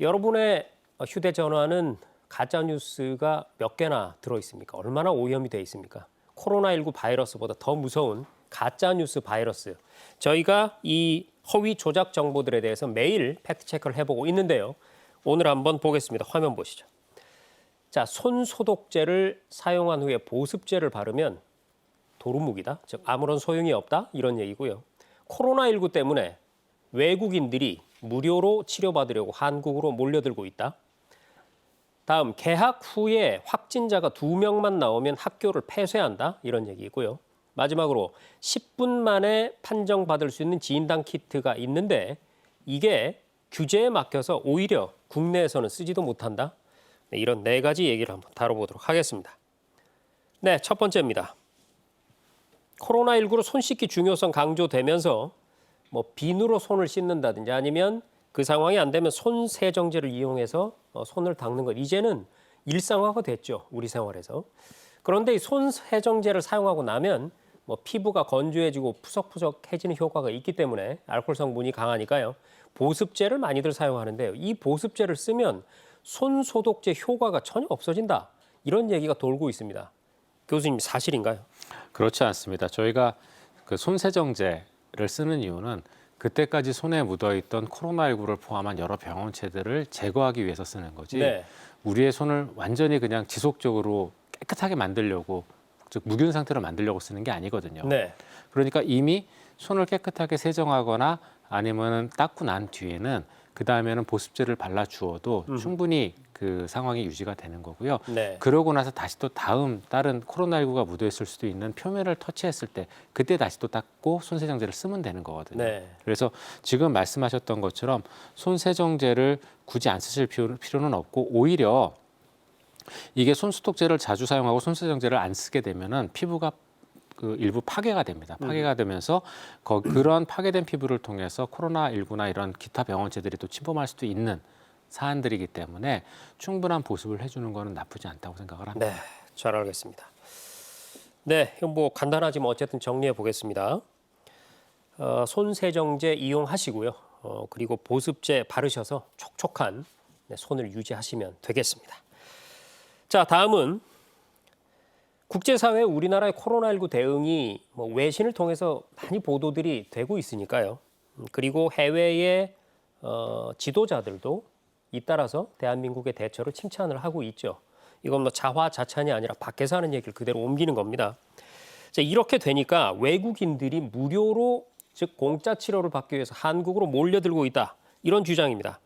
여러분의 휴대전화는 가짜 뉴스가 몇 개나 들어 있습니까? 얼마나 오염이 돼 있습니까? 코로나19 바이러스보다 더 무서운 가짜 뉴스 바이러스. 저희가 이 허위 조작 정보들에 대해서 매일 팩트 체크를 해보고 있는데요. 오늘 한번 보겠습니다. 화면 보시죠. 자, 손 소독제를 사용한 후에 보습제를 바르면 도루묵이다. 즉 아무런 소용이 없다. 이런 얘기고요. 코로나19 때문에 외국인들이 무료로 치료받으려고 한국으로 몰려들고 있다. 다음, 개학 후에 확진자가 2명만 나오면 학교를 폐쇄한다. 이런 얘기고요. 마지막으로 10분 만에 판정받을 수 있는 진단 키트가 있는데 이게 규제에 막혀서 오히려 국내에서는 쓰지도 못한다. 네, 이런 4가지 얘기를 한번 다뤄보도록 하겠습니다. 네, 첫 번째입니다. 코로나19로 손 씻기 중요성 강조되면서 비누로 손을 씻는다든지 아니면 그 상황이 안 되면 손 세정제를 이용해서 손을 닦는 것 이제는 일상화가 됐죠. 우리 생활에서. 그런데 이 손 세정제를 사용하고 나면 피부가 건조해지고 푸석푸석해지는 효과가 있기 때문에 알코올 성분이 강하니까요. 보습제를 많이들 사용하는데요. 이 보습제를 쓰면 손 소독제 효과가 전혀 없어진다. 이런 얘기가 돌고 있습니다. 교수님 사실인가요? 그렇지 않습니다. 저희가 그 손세정제를 쓰는 이유는 그때까지 손에 묻어있던 코로나19를 포함한 여러 병원체들을 제거하기 위해서 쓰는 거지 네. 우리의 손을 완전히 그냥 지속적으로 깨끗하게 만들려고 즉 무균 상태로 만들려고 쓰는 게 아니거든요. 네. 그러니까 이미 손을 깨끗하게 세정하거나 아니면 닦고 난 뒤에는 그 다음에는 보습제를 발라주어도 충분히 그 상황이 유지가 되는 거고요. 네. 그러고 나서 다시 또 다른 코로나19가 묻어있을 수도 있는 표면을 터치했을 때 그때 다시 또 닦고 손세정제를 쓰면 되는 거거든요. 네. 그래서 지금 말씀하셨던 것처럼 손세정제를 굳이 안 쓰실 필요는 없고 오히려 이게 손소독제를 자주 사용하고 손세정제를 안 쓰게 되면은 피부가 그 일부 파괴가 됩니다. 파괴가 되면서 그런 파괴된 피부를 통해서 코로나19나 이런 기타 병원체들이 또 침범할 수도 있는 사안들이기 때문에 충분한 보습을 해주는 거는 나쁘지 않다고 생각을 합니다. 네, 잘 알겠습니다. 네, 간단하지만 어쨌든 정리해 보겠습니다. 손 세정제 이용하시고요. 그리고 보습제 바르셔서 촉촉한 손을 유지하시면 되겠습니다. 자, 다음은 국제사회 우리나라의 코로나19 대응이 외신을 통해서 많이 보도들이 되고 있으니까요. 그리고 해외의 지도자들도 잇따라서 대한민국의 대처를 칭찬을 하고 있죠. 이건 자화자찬이 아니라 밖에서 하는 얘기를 그대로 옮기는 겁니다. 자, 이렇게 되니까 외국인들이 무료로 즉 공짜 치료를 받기 위해서 한국으로 몰려들고 있다. 이런 주장입니다.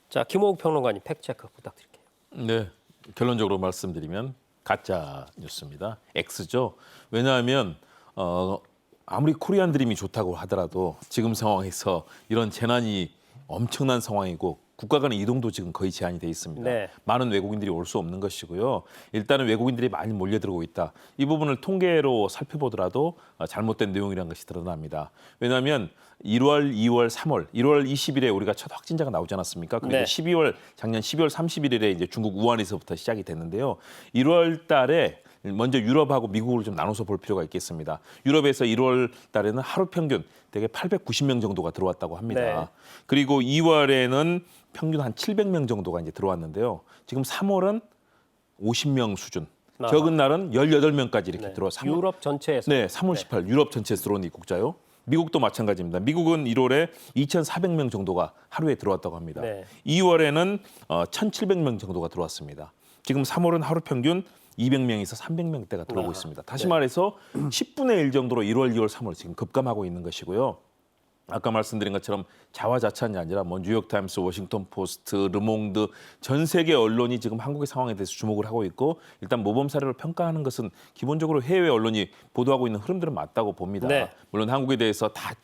자, 김호욱 평론가님 팩트체크 부탁드릴게요. 네, 결론적으로 말씀드리면 가짜 뉴스입니다. X죠. 왜냐하면 아무리 코리안 드림이 좋다고 하더라도 지금 상황에서 이런 재난이 엄청난 상황이고 국가 간의 이동도 지금 거의 제한이 돼 있습니다. 네. 많은 외국인들이 올 수 없는 것이고요. 일단은 외국인들이 많이 몰려들고 있다. 이 부분을 통계로 살펴보더라도 잘못된 내용이라는 것이 드러납니다. 왜냐하면 1월, 2월, 3월, 1월 20일에 우리가 첫 확진자가 나오지 않았습니까? 그리고 네. 작년 12월 31일에 이제 중국 우한에서부터 시작이 됐는데요. 1월 달에 먼저 유럽하고 미국을 좀 나눠서 볼 필요가 있겠습니다. 유럽에서 1월 달에는 하루 평균 대개 890명 정도가 들어왔다고 합니다. 네. 그리고 2월에는 평균 한 700명 정도가 이제 들어왔는데요. 지금 3월은 50명 수준. 적은 날은 18명까지 이렇게 네. 들어와서 유럽 전체에서. 네, 3월 18일 유럽 전체에서 들어온 입국자요. 미국도 마찬가지입니다. 미국은 1월에 2,400명 정도가 하루에 들어왔다고 합니다. 네. 2월에는 1,700명 정도가 들어왔습니다. 지금 3월은 하루 평균 200명에서 300명대가 들어오고 있습니다. 다시 말해서 10분의 1 정도로 1월, 2월, 3월 지금 급감하고 있는 것이고요. 아까 말씀드린 것처럼 자화자찬이 아니라 뉴욕타임스, 워싱턴 포스트, 르몽드 전 세계 언론이 지금 한국의 상황에 대해서 주목을 하고 있고 일단 모범 사례를 평가하는 것은 기본적으로 해외 언론이 보도하고 있는 흐름들은 맞다고 봅니다. 네. 물론 한국에 대해서 다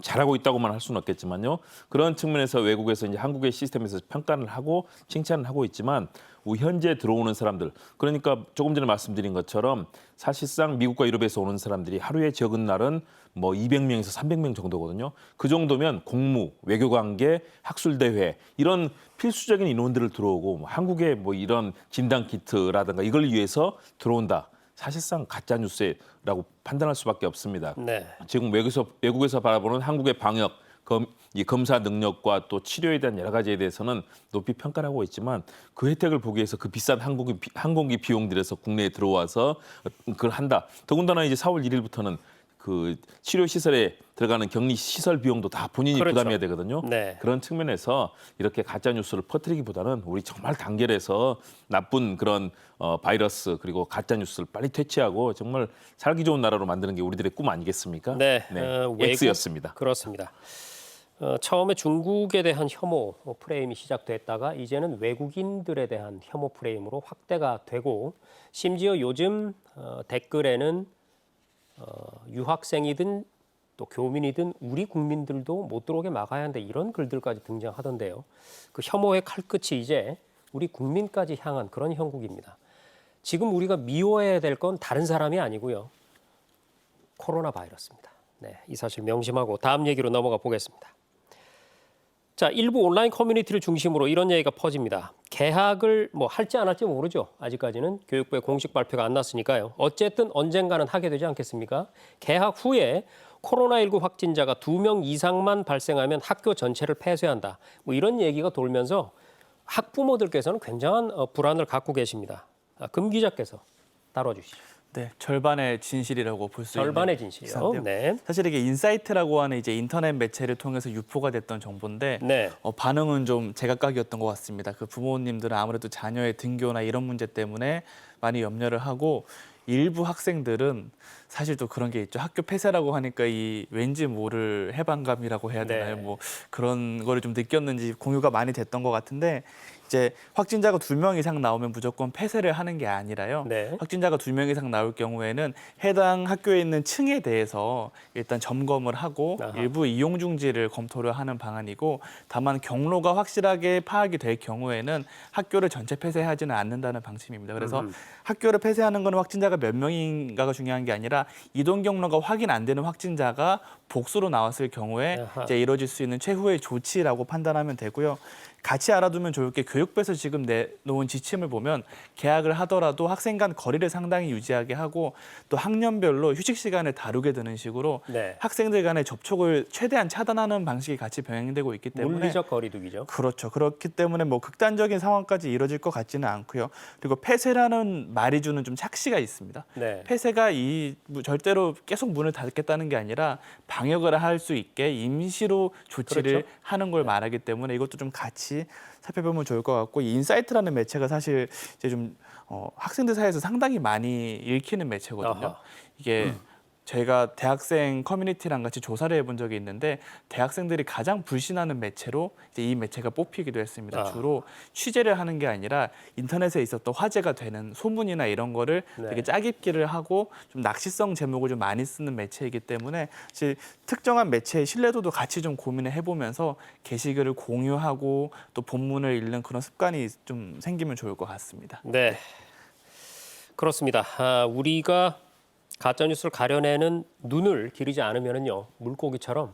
잘하고 있다고만 할 수는 없겠지만요. 그런 측면에서 외국에서 이제 한국의 시스템에서 평가를 하고 칭찬을 하고 있지만 현재 들어오는 사람들, 그러니까 조금 전에 말씀드린 것처럼 사실상 미국과 유럽에서 오는 사람들이 하루에 적은 날은 200명에서 300명 정도거든요. 그 정도면 공무, 외교관계, 학술대회 이런 필수적인 인원들을 들어오고 한국의 이런 진단 키트라든가 이걸 위해서 들어온다. 사실상 가짜 뉴스라고 판단할 수밖에 없습니다. 네. 지금 외국에서 바라보는 한국의 방역, 이 검사 능력과 또 치료에 대한 여러 가지에 대해서는 높이 평가를 하고 있지만 그 혜택을 보기 위해서 그 비싼 항공기 비용 들여서 국내에 들어와서 그걸 한다. 더군다나 이제 4월 1일부터는 그 치료 시설에 들어가는 격리 시설 비용도 다 본인이 그렇죠. 부담해야 되거든요. 네. 그런 측면에서 이렇게 가짜 뉴스를 퍼뜨리기보다는 우리 정말 단결해서 나쁜 그런 바이러스 그리고 가짜 뉴스를 빨리 퇴치하고 정말 살기 좋은 나라로 만드는 게 우리들의 꿈 아니겠습니까? 네, X였습니다. 그렇습니다. 처음에 중국에 대한 혐오 프레임이 시작됐다가 이제는 외국인들에 대한 혐오 프레임으로 확대가 되고 심지어 요즘 댓글에는 유학생이든 또 교민이든 우리 국민들도 못 들어오게 막아야 한다 이런 글들까지 등장하던데요. 그 혐오의 칼끝이 이제 우리 국민까지 향한 그런 형국입니다. 지금 우리가 미워해야 될 건 다른 사람이 아니고요. 코로나 바이러스입니다. 네, 이 사실 명심하고 다음 얘기로 넘어가 보겠습니다. 자, 일부 온라인 커뮤니티를 중심으로 이런 얘기가 퍼집니다. 개학을 뭐 할지 안 할지 모르죠. 아직까지는 교육부의 공식 발표가 안 났으니까요. 어쨌든 언젠가는 하게 되지 않겠습니까? 개학 후에 코로나19 확진자가 2명 이상만 발생하면 학교 전체를 폐쇄한다. 뭐 이런 얘기가 돌면서 학부모들께서는 굉장한 불안을 갖고 계십니다. 금 기자께서 다뤄주시죠. 네, 절반의 진실이라고 볼 수 있는 절반의 진실이요. 기사인데요. 네. 사실 이게 인사이트라고 하는 이제 인터넷 매체를 통해서 유포가 됐던 정보인데 네. 반응은 좀 제각각이었던 것 같습니다. 그 부모님들은 아무래도 자녀의 등교나 이런 문제 때문에 많이 염려를 하고 일부 학생들은 사실 또 그런 게 있죠. 학교 폐쇄라고 하니까 이 왠지 모를 해방감이라고 해야 되나요? 네. 뭐 그런 거를 좀 느꼈는지 공유가 많이 됐던 것 같은데 이제 확진자가 2명 이상 나오면 무조건 폐쇄를 하는 게 아니라요. 네. 확진자가 2명 이상 나올 경우에는 해당 학교에 있는 층에 대해서 일단 점검을 하고 아하. 일부 이용 중지를 검토를 하는 방안이고 다만 경로가 확실하게 파악이 될 경우에는 학교를 전체 폐쇄하지는 않는다는 방침입니다. 그래서 학교를 폐쇄하는 건 확진자가 몇 명인가가 중요한 게 아니라 이동 경로가 확인 안 되는 확진자가 복수로 나왔을 경우에 아하. 이제 이뤄질 수 있는 최후의 조치라고 판단하면 되고요. 같이 알아두면 좋을 게 교육부에서 지금 내놓은 지침을 보면 개학을 하더라도 학생 간 거리를 상당히 유지하게 하고 또 학년별로 휴식 시간을 다루게 되는 식으로 네. 학생들 간의 접촉을 최대한 차단하는 방식이 같이 병행되고 있기 때문에 물리적 거리두기죠. 그렇죠. 그렇기 때문에 뭐 극단적인 상황까지 이뤄질 것 같지는 않고요. 그리고 폐쇄라는 말이 주는 좀 착시가 있습니다. 네. 폐쇄가 절대로 계속 문을 닫겠다는 게 아니라 방역을 할 수 있게 임시로 조치를 그렇죠. 하는 걸 말하기 때문에 이것도 좀 같이 살펴보면 좋을 것 같고 이 인사이트라는 매체가 사실 이제 좀 학생들 사이에서 상당히 많이 읽히는 매체거든요. 아하. 이게 저희가 대학생 커뮤니티랑 같이 조사를 해본 적이 있는데 대학생들이 가장 불신하는 매체로 이제 이 매체가 뽑히기도 했습니다. 아. 주로 취재를 하는 게 아니라 인터넷에 있었던 화제가 되는 소문이나 이런 거를 네. 되게 짜깁기를 하고 좀 낚시성 제목을 좀 많이 쓰는 매체이기 때문에 사실 특정한 매체의 신뢰도도 같이 좀 고민을 해보면서 게시글을 공유하고 또 본문을 읽는 그런 습관이 좀 생기면 좋을 것 같습니다. 네, 그렇습니다. 우리가 가짜 뉴스를 가려내는 눈을 기르지 않으면요 물고기처럼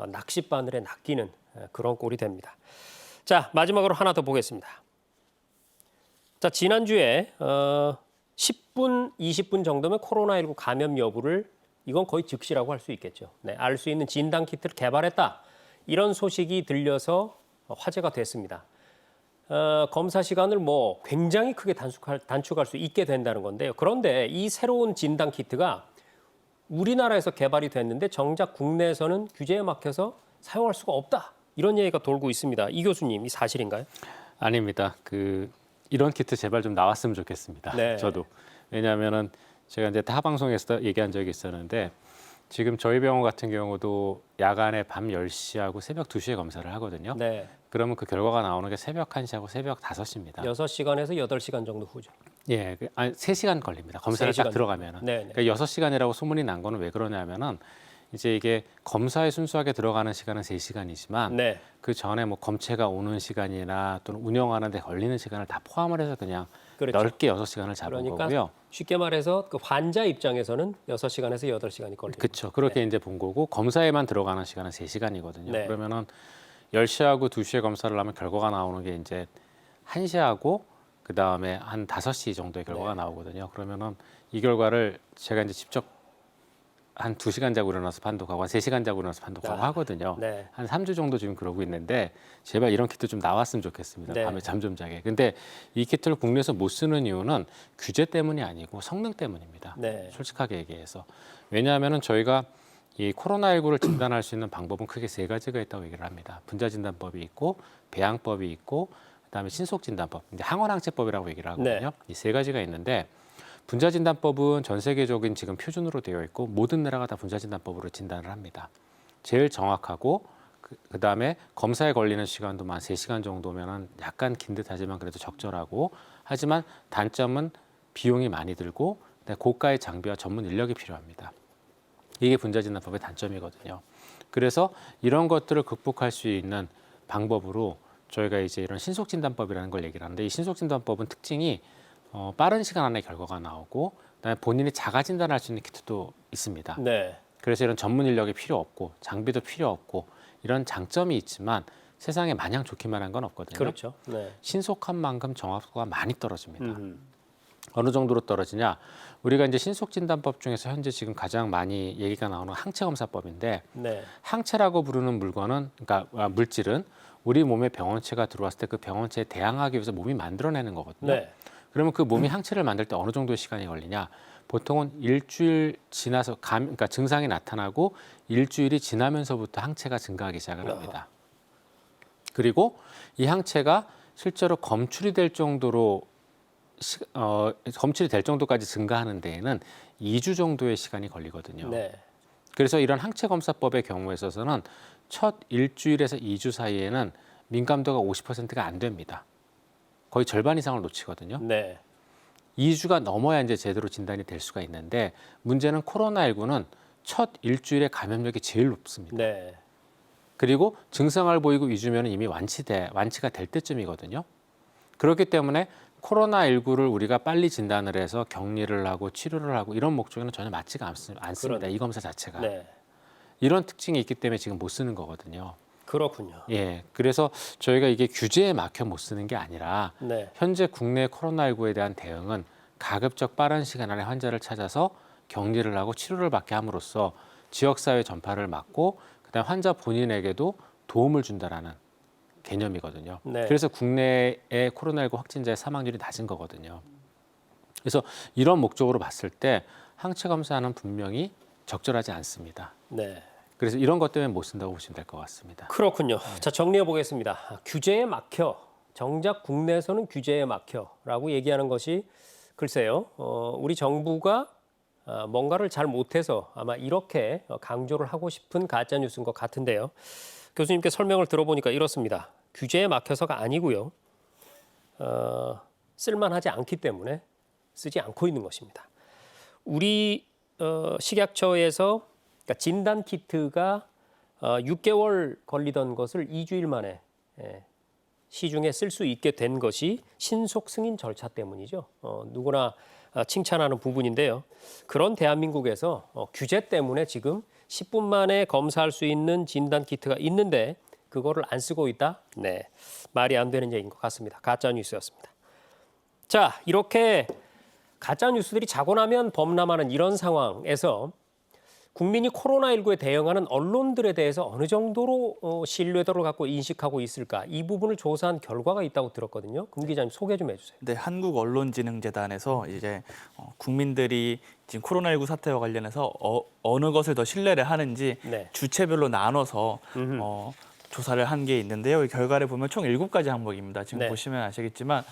낚싯바늘에 낚이는 그런 꼴이 됩니다. 자, 마지막으로 하나 더 보겠습니다. 자, 지난주에 10분, 20분 정도면 코로나19 감염 여부를 이건 거의 즉시라고 할 수 있겠죠. 네, 알 수 있는 진단 키트를 개발했다. 이런 소식이 들려서 화제가 됐습니다. 검사 시간을 뭐 굉장히 크게 단축할 수 있게 된다는 건데요. 그런데 이 새로운 진단 키트가 우리나라에서 개발이 됐는데 정작 국내에서는 규제에 막혀서 사용할 수가 없다. 이런 얘기가 돌고 있습니다. 이 교수님, 이 사실인가요? 아닙니다. 이런 키트 제발 좀 나왔으면 좋겠습니다. 네. 저도 왜냐하면은 제가 이제 타 방송에서 얘기한 적이 있었는데 지금 저희 병원 같은 경우도 야간에 밤 10시하고 새벽 2시에 검사를 하거든요. 네. 그러면 그 결과가 나오는 게 새벽 1시하고 새벽 5시입니다. 6시간에서 8시간 정도 후죠. 예, 3시간 걸립니다. 검사를 3시간 딱 들어가면은. 네, 네. 그러니까 6시간이라고 소문이 난 거는 왜 그러냐면은 이제 이게 검사에 순수하게 들어가는 시간은 3시간이지만 네. 그 전에 뭐 검체가 오는 시간이나 또는 운영하는 데 걸리는 시간을 다 포함을 해서 그냥 그렇죠. 넓게 6시간을 잡은 그러니까 거고요. 쉽게 말해서 그 환자 입장에서는 6시간에서 8시간이 걸립니다. 그렇죠. 그렇게 이제 본 거고 검사에만 들어가는 시간은 3시간이거든요. 네. 그러면은 10시하고 2시에 검사를 하면 결과가 나오는 게 이제 1시하고 그다음에 한 5시 정도의 결과가 나오거든요. 그러면은 이 결과를 제가 이제 직접 한 2시간 자고 일어나서 판독하고 한 3시간 자고 일어나서 판독하고 하거든요. 네. 한 3주 정도 지금 그러고 있는데 제발 이런 키트 좀 나왔으면 좋겠습니다. 네. 밤에 잠 좀 자게. 근데 이 키트를 국내에서 못 쓰는 이유는 규제 때문이 아니고 성능 때문입니다. 네. 솔직하게 얘기해서. 왜냐하면은 저희가 이 코로나19를 진단할 수 있는 방법은 크게 3가지가 있다고 얘기를 합니다. 분자진단법이 있고 배양법이 있고 그다음에 신속진단법, 이제 항원항체법이라고 얘기를 하거든요. 이 3가지가 있는데 분자진단법은 전 세계적인 지금 표준으로 되어 있고 모든 나라가 다 분자진단법으로 진단을 합니다. 제일 정확하고 그다음에 검사에 걸리는 시간도 한 3시간 정도면은 약간 긴 듯하지만 그래도 적절하고 하지만 단점은 비용이 많이 들고 고가의 장비와 전문 인력이 필요합니다. 이게 분자진단법의 단점이거든요. 그래서 이런 것들을 극복할 수 있는 방법으로 저희가 이제 이런 신속진단법이라는 걸 얘기를 하는데 이 신속진단법은 특징이 빠른 시간 안에 결과가 나오고 그다음에 본인이 자가 진단할 수 있는 키트도 있습니다. 네. 그래서 이런 전문 인력이 필요 없고 장비도 필요 없고 이런 장점이 있지만 세상에 마냥 좋기만 한 건 없거든요. 그렇죠. 네. 신속한 만큼 정확도가 많이 떨어집니다. 음. 어느 정도로 떨어지냐? 우리가 이제 신속진단법 중에서 현재 지금 가장 많이 얘기가 나오는 항체검사법인데 네. 항체라고 부르는 물건은 그러니까 물질은 우리 몸에 병원체가 들어왔을 때 그 병원체에 대항하기 위해서 몸이 만들어내는 거거든요. 네. 그러면 그 몸이 항체를 만들 때 어느 정도의 시간이 걸리냐? 보통은 일주일 지나서 그러니까 증상이 나타나고 일주일이 지나면서부터 항체가 증가하기 시작을 합니다. 그리고 이 항체가 실제로 검출이 될 정도로 검출이 될 정도까지 증가하는 데에는 2주 정도의 시간이 걸리거든요. 네. 그래서 이런 항체 검사법의 경우에 있어서는 첫 일주일에서 2주 사이에는 민감도가 50%가 안 됩니다. 거의 절반 이상을 놓치거든요. 네. 2주가 넘어야 이제 제대로 진단이 될 수가 있는데 문제는 코로나19는 첫 일주일에 감염력이 제일 높습니다. 네. 그리고 증상을 보이고 2주면 이미 완치가 될 때쯤이거든요. 그렇기 때문에 코로나19를 우리가 빨리 진단을 해서 격리를 하고 치료를 하고 이런 목적에는 전혀 맞지가 않습니다. 그러네. 이 검사 자체가. 네. 이런 특징이 있기 때문에 지금 못 쓰는 거거든요. 그렇군요. 예, 그래서 저희가 이게 규제에 막혀 못 쓰는 게 아니라 네. 현재 국내 코로나19에 대한 대응은 가급적 빠른 시간 안에 환자를 찾아서 격리를 하고 치료를 받게 함으로써 지역사회 전파를 막고 그다음 환자 본인에게도 도움을 준다라는 개념이거든요. 네. 그래서 국내의 코로나19 확진자의 사망률이 낮은 거거든요. 그래서 이런 목적으로 봤을 때 항체 검사는 분명히 적절하지 않습니다. 네. 그래서 이런 것 때문에 못 쓴다고 보시면 될 것 같습니다. 그렇군요. 자, 정리해 보겠습니다. 규제에 막혀. 정작 국내에서는 규제에 막혀라고 얘기하는 것이 글쎄요. 우리 정부가 뭔가를 잘 못해서 아마 이렇게 강조를 하고 싶은 가짜 뉴스인 것 같은데요. 교수님께 설명을 들어보니까 이렇습니다. 규제에 막혀서가 아니고요. 쓸만하지 않기 때문에 쓰지 않고 있는 것입니다. 우리 식약처에서 그러니까 진단 키트가 6개월 걸리던 것을 2주일 만에 시중에 쓸 수 있게 된 것이 신속 승인 절차 때문이죠. 누구나 칭찬하는 부분인데요. 그런 대한민국에서 규제 때문에 지금 10분 만에 검사할 수 있는 진단 키트가 있는데 그거를 안 쓰고 있다? 네, 말이 안 되는 얘기인 것 같습니다. 가짜 뉴스였습니다. 자, 이렇게 가짜 뉴스들이 자고 나면 범람하는 이런 상황에서 국민이 코로나19에 대응하는 언론들에 대해서 어느 정도로 신뢰도를 갖고 인식하고 있을까? 이 부분을 조사한 결과가 있다고 들었거든요. 금 기자님 소개 좀 해주세요. 네, 한국언론진흥재단에서 이제 국민들이 지금 코로나19 사태와 관련해서 어느 것을 더 신뢰를 하는지 네. 주체별로 나눠서 조사를 한 게 있는데요. 이 결과를 보면 총 7가지 항목입니다. 지금 네. 보시면 아시겠지만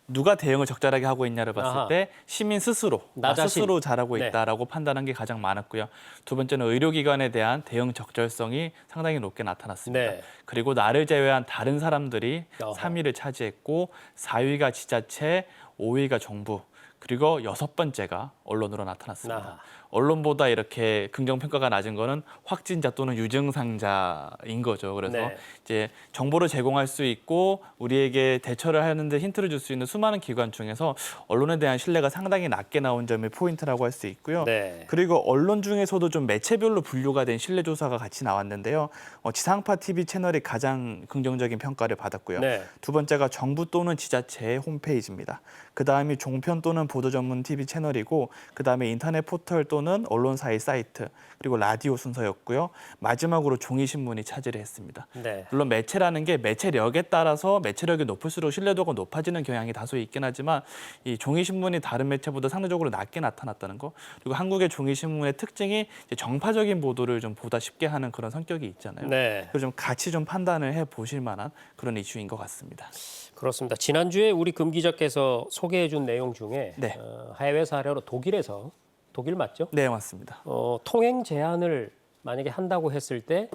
누가 대응을 적절하게 하고 있냐를 봤을 아하. 때 시민 스스로 나 자신. 스스로 잘하고 네. 있다라고 판단한 게 가장 많았고요. 두 번째는 의료기관에 대한 대응 적절성이 상당히 높게 나타났습니다. 네. 그리고 나를 제외한 다른 사람들이 어허. 3위를 차지했고 4위가 지자체, 5위가 정부, 그리고 6번째가 언론으로 나타났습니다. 아하. 언론보다 이렇게 긍정평가가 낮은 거는 확진자 또는 유증상자인 거죠. 그래서 네. 이제 정보를 제공할 수 있고 우리에게 대처를 하는데 힌트를 줄 수 있는 수많은 기관 중에서 언론에 대한 신뢰가 상당히 낮게 나온 점이 포인트라고 할 수 있고요. 네. 그리고 언론 중에서도 좀 매체별로 분류가 된 신뢰 조사가 같이 나왔는데요. 지상파 TV 채널이 가장 긍정적인 평가를 받았고요. 네. 두 번째가 정부 또는 지자체의 홈페이지입니다. 그 다음이 종편 또는 보도 전문 TV 채널이고 그 다음에 인터넷 포털 또는 순서는 언론사의 사이트 그리고 라디오 순서였고요. 마지막으로 종이 신문이 차지를 했습니다. 네. 물론 매체라는 게 매체력에 따라서 매체력이 높을수록 신뢰도가 높아지는 경향이 다소 있긴 하지만 이 종이 신문이 다른 매체보다 상대적으로 낮게 나타났다는 거. 그리고 한국의 종이 신문의 특징이 이제 정파적인 보도를 좀 보다 쉽게 하는 그런 성격이 있잖아요. 네. 그래서 좀 같이 좀 판단을 해 보실 만한 그런 이슈인 것 같습니다. 그렇습니다. 지난주에 우리 금 기자께서 소개해준 내용 중에 네. 해외 사례로 독일 맞죠? 네, 맞습니다. 통행 제한을 만약에 한다고 했을 때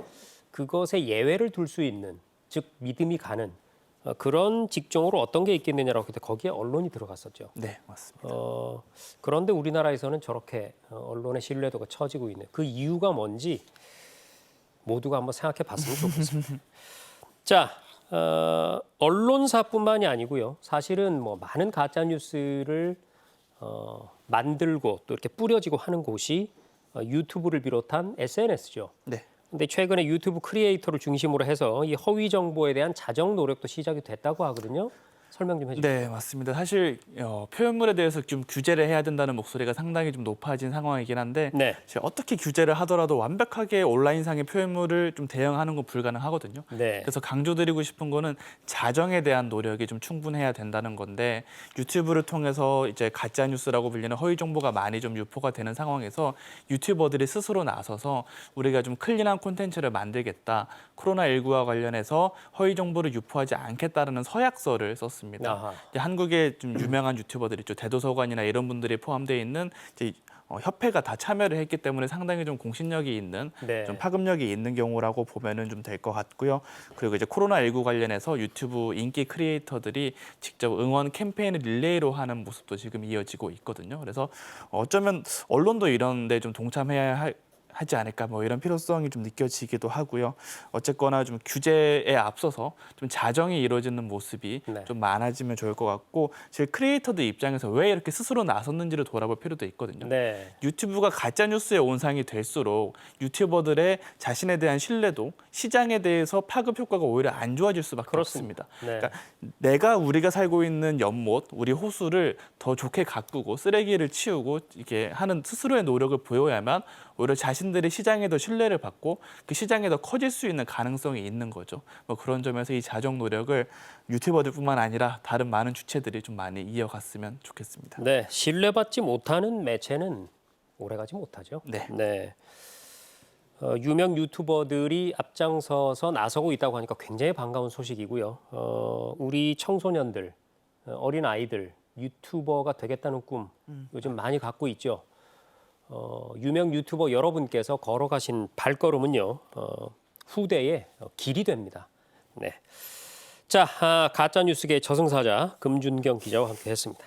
그것에 예외를 둘 수 있는, 즉 믿음이 가는 그런 직종으로 어떤 게 있겠느냐라고 했을 때 거기에 언론이 들어갔었죠. 네, 맞습니다. 그런데 우리나라에서는 저렇게 언론의 신뢰도가 처지고 있는 그 이유가 뭔지 모두가 한번 생각해 봤으면 좋겠습니다. 자, 언론사뿐만이 아니고요. 사실은 뭐 많은 가짜 뉴스를 만들고 또 이렇게 뿌려지고 하는 곳이 유튜브를 비롯한 SNS죠. 네. 근데 최근에 유튜브 크리에이터를 중심으로 해서 이 허위 정보에 대한 자정 노력도 시작이 됐다고 하거든요. 설명 좀 해주세요. 네, 맞습니다. 사실 표현물에 대해서 좀 규제를 해야 된다는 목소리가 상당히 좀 높아진 상황이긴 한데 네. 어떻게 규제를 하더라도 완벽하게 온라인상의 표현물을 좀 대응하는 건 불가능하거든요. 네. 그래서 강조드리고 싶은 거는 자정에 대한 노력이 좀 충분해야 된다는 건데 유튜브를 통해서 이제 가짜 뉴스라고 불리는 허위 정보가 많이 좀 유포가 되는 상황에서 유튜버들이 스스로 나서서 우리가 좀 클린한 콘텐츠를 만들겠다. 코로나19와 관련해서 허위 정보를 유포하지 않겠다라는 서약서를 썼습니다. 아하. 이제 한국의 좀 유명한 유튜버들 있죠. 대도서관이나 이런 분들이 포함되어 있는 이제 협회가 다 참여를 했기 때문에 상당히 좀 공신력이 있는 네. 좀 파급력이 있는 경우라고 보면은 좀 될 것 같고요. 그리고 이제 코로나19 관련해서 유튜브 인기 크리에이터들이 직접 응원 캠페인을 릴레이로 하는 모습도 지금 이어지고 있거든요. 그래서 어쩌면 언론도 이런 데 좀 동참해야 하지 않을까 뭐 이런 필요성이 좀 느껴지기도 하고요. 어쨌거나 좀 규제에 앞서서 좀 자정이 이루어지는 모습이 네. 좀 많아지면 좋을 것 같고 제 크리에이터들 입장에서 왜 이렇게 스스로 나섰는지를 돌아볼 필요도 있거든요. 네. 유튜브가 가짜 뉴스의 온상이 될수록 유튜버들의 자신에 대한 신뢰도, 시장에 대해서 파급 효과가 오히려 안 좋아질 수밖에 그렇습니다. 없습니다. 네. 그러니까 우리가 살고 있는 연못, 우리 호수를 더 좋게 가꾸고 쓰레기를 치우고 이렇게 하는 스스로의 노력을 보여야만 오히려 자신들이 시장에 더 신뢰를 받고 그 시장에 더 커질 수 있는 가능성이 있는 거죠. 뭐 그런 점에서 이 자정 노력을 유튜버들뿐만 아니라 다른 많은 주체들이 좀 많이 이어갔으면 좋겠습니다. 네. 신뢰받지 못하는 매체는 오래가지 못하죠. 네. 네. 유명 유튜버들이 앞장서서 나서고 있다고 하니까 굉장히 반가운 소식이고요. 우리 청소년들, 어린 아이들 유튜버가 되겠다는 꿈 요즘 많이 갖고 있죠. 유명 유튜버 여러분께서 걸어가신 발걸음은요 후대의 길이 됩니다. 네. 자, 가짜 뉴스계의 저승사자 금준경 기자와 함께했습니다.